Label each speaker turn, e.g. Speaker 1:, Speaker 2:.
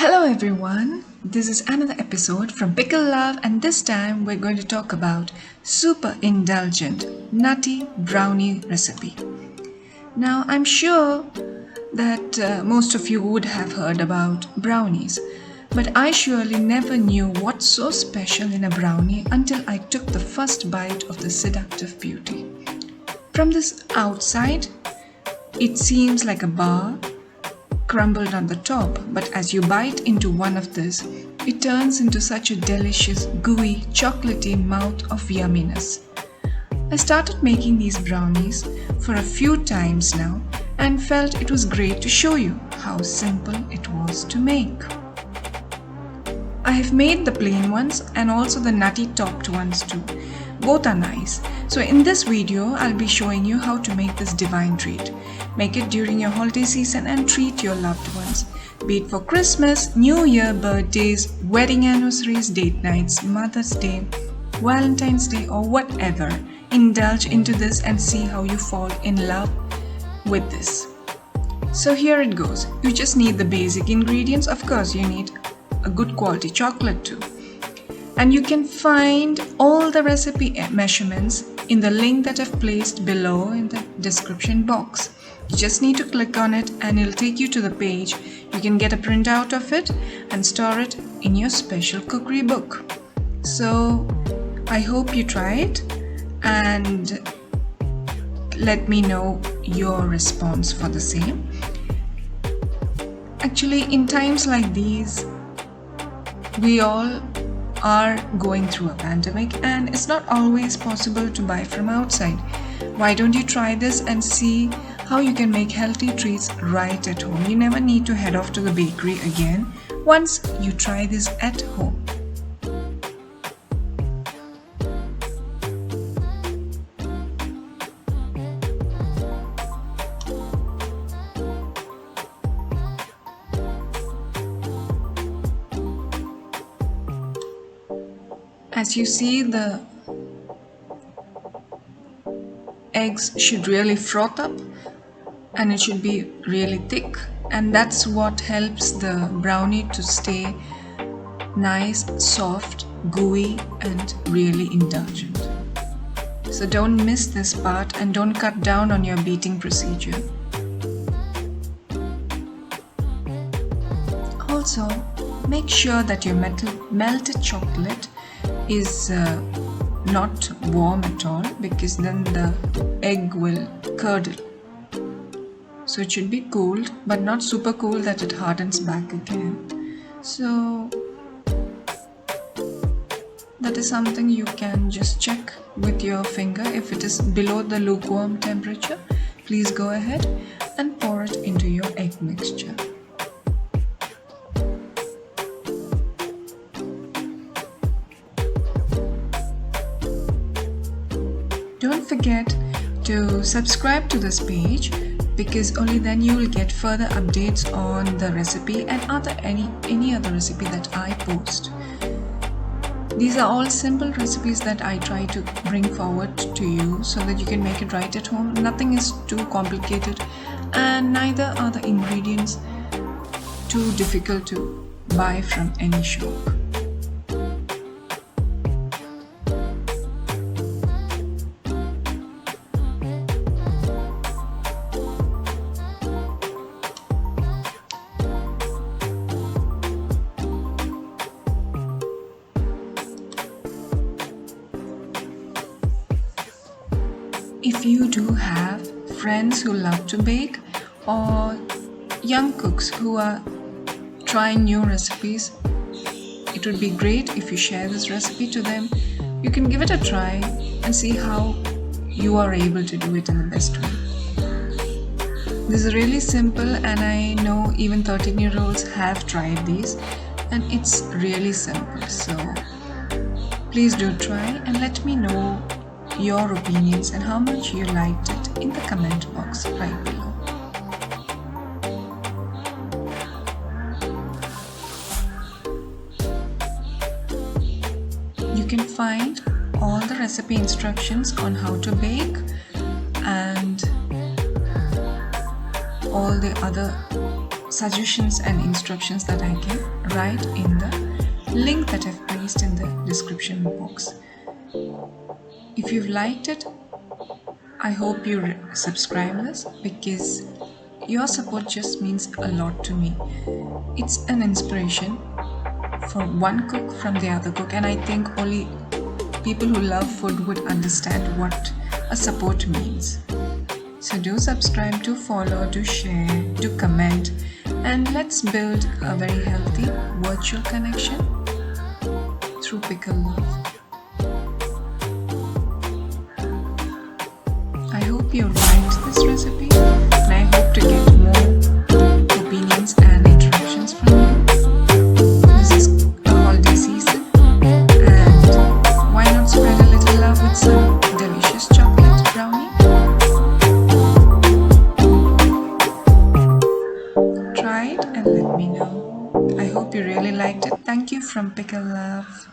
Speaker 1: Hello everyone, this is another episode from Pickle Love, and this time we're going to talk about super indulgent nutty brownie recipe. Now I'm sure that most of you would have heard about brownies, but I surely never knew what's so special in a brownie until I took the first bite of the seductive beauty. From this outside, it seems like a bar crumbled on the top, but as you bite into one of this, it turns into such a delicious, gooey, chocolatey mouth of yumminess. I started making these brownies for a few times now and felt it was great to show you how simple it was to make. I have made the plain ones and also the nutty topped ones too. Both are nice. So in this video, I'll be showing you how to make this divine treat. Make it during your holiday season and treat your loved ones. Be it for Christmas, New Year, birthdays, wedding anniversaries, date nights, Mother's Day, Valentine's Day, or whatever. Indulge into this and see how you fall in love with this. So here it goes. You just need the basic ingredients. Of course, you need a good quality chocolate too. And you can find all the recipe measurements in the link that I've placed below in the description box. You just need to click on it and it'll take you to the page. You can get a printout of it and store it in your special cookery book. So I hope you try it and let me know your response for the same. Actually, in times like these, we all are going through a pandemic and it's not always possible to buy from outside. Why don't you try this and see how you can make healthy treats right at home? You never need to head off to the bakery again once you try this at home. As you see, the eggs should really froth up and it should be really thick, and that's what helps the brownie to stay nice, soft, gooey and really indulgent. So don't miss this part and don't cut down on your beating procedure. Also, make sure that your melted chocolate is not warm at all, because then the egg will curdle. So it should be cooled, but not super cool that it hardens back again. So that is something you can just check with your finger. If it is below the lukewarm temperature, please go ahead and pour it into your egg mixture. Don't forget to subscribe to this page, because only then you will get further updates on the recipe and any other recipe that I post. These are all simple recipes that I try to bring forward to you so that you can make it right at home. Nothing is too complicated and neither are the ingredients too difficult to buy from any shop. If you do have friends who love to bake or young cooks who are trying new recipes, it would be great if you share this recipe to them. You can give it a try and see how you are able to do it in the best way. This is really simple and I know even 13-year-olds have tried these and it's really simple. So please do try and let me know your opinions and how much you liked it in the comment box right below. You can find all the recipe instructions on how to bake and all the other suggestions and instructions that I can write in the link that I've placed in the description box. If you've liked it, I hope you subscribe this, because your support just means a lot to me. It's an inspiration for one cook from the other cook, and I think only people who love food would understand what a support means. So do subscribe, do follow, do share, do comment, and let's build a very healthy virtual connection through Pickle Love. I hope you liked this recipe, and I hope to get more opinions and interactions from you. This is a holiday season, and why not spread a little love with some delicious chocolate brownie? Try it and let me know. I hope you really liked it. Thank you from Pickle Love.